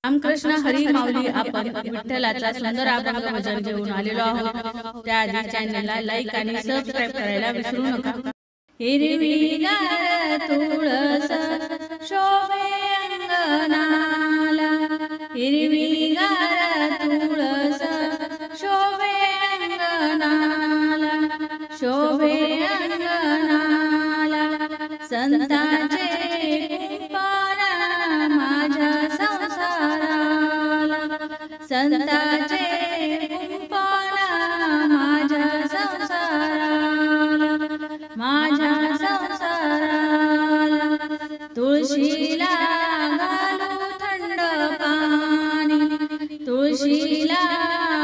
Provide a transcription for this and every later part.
रामकृष्ण हरी माऊली आपण विठ्ठलाचा सुंदर अभंग भजन घेऊन आलेलो आहोत। त्याआधी चॅनलला लाईक आणि सबस्क्राइब करायला विसरू नका। हिरवीगार तुळस शोभे अंगणाला, हिरवीगार तुळस शोभे अंगणाला, शोभे अंगणाला। संतांचे कुंपण माझ्या संसाराला, संतांचे कुंपण माझ्या संसाराला, माझ्या संसाराला। तुळशीला घालू थंड पाणी, तुळशीला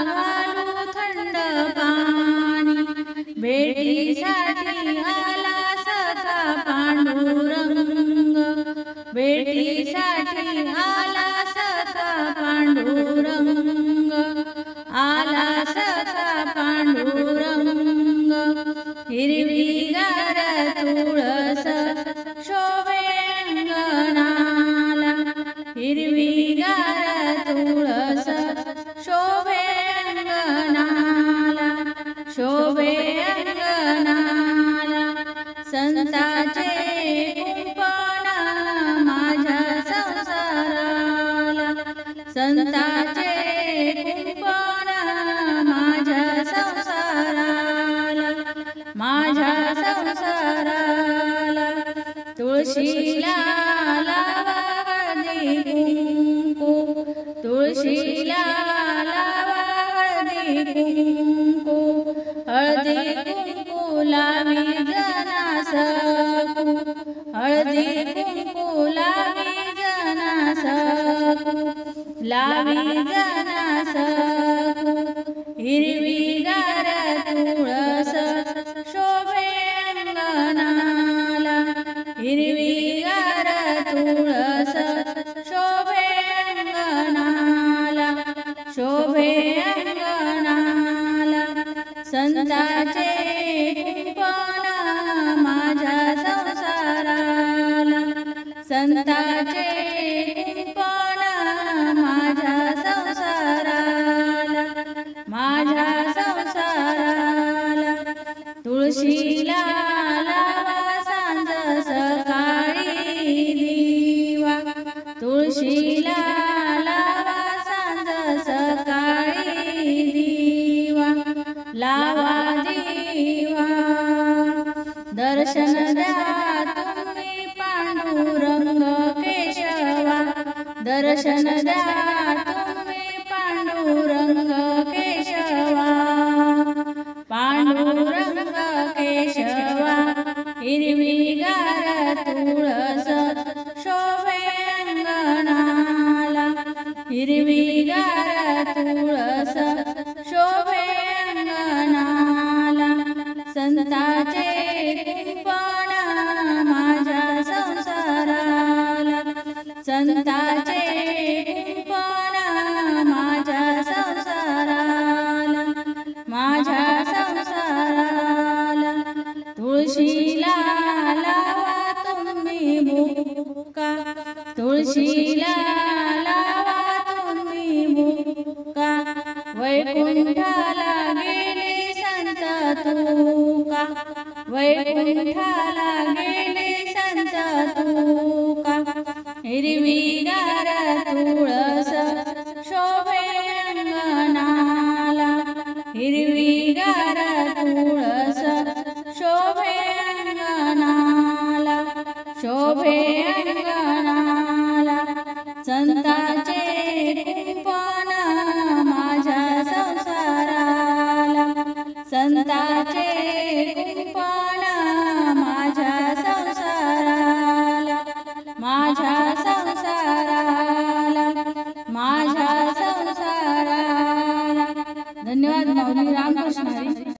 घालू थंड पाणी। भेटीसाठी आला सखा पांडुरंग, भेटीसाठी आला सखा पांडुरंग, आला सखा पांडुरंग। हिरवीगार तुळस शोभे अंगणाला, हिरवीगार तुळस शोभे अंगणाला, शोभे अंगणाला। संतांचे कुंपण माझ्या संसाराला, संतांचे कुंपण माझ्या संसाराला, माझ्या संसाराला। तुळशीला लावा हळदी कुंकू, तुळशीला लावा हळदी कुंकू, हळदी कुंकू लावी जना सकू, हळदी कुंकू लावी जना सकू, लावी जना सकू। हिरवीगार तुळस शोभे अंगणाला, हिरवीगार तुळस शोभे अंगणाला, शोभे अंगणाला। संतांचे कुंपण माझ्या संसाराला, संतांचे कुंपण माझ्या संसाराला, माझ्या संसाराला। तुळशीला लावा सांज सकाळी दिवा, तुळशीला लावा सांज सकाळी दिवा, लावा दिवा। दर्शन द्या तुम्ही पांडुरंग केशवा, दर्शन द्या तुम्ही पांडुरंग केशवा, पांडुरंग केशवा। हिरवीगार तुळस शोभे अंगणाला, हिरवीगार तुळस शोभे अंगणाला। संतांचे कुंपण माझ्या संसाराला, संतांचे कुंपण माझ्या संसाराला, माझ्या संसाराला। तुळशीला लावा तुम्ही बुक्का, तुळशीला लावा तुम्ही बुक्का। वैकुंठाला गेले संत तुका, वैकुंठाला गेले संत तुका। हिरवीगार तुळस शोभे अंगणाला, हिरवीगार तुळस शोभे अंगणाला, शोभे अंगणाला। संतांचे कुंपण माझ्या संसाराला, संतांचे कुंपण माझ्या संसाराला, माझ्या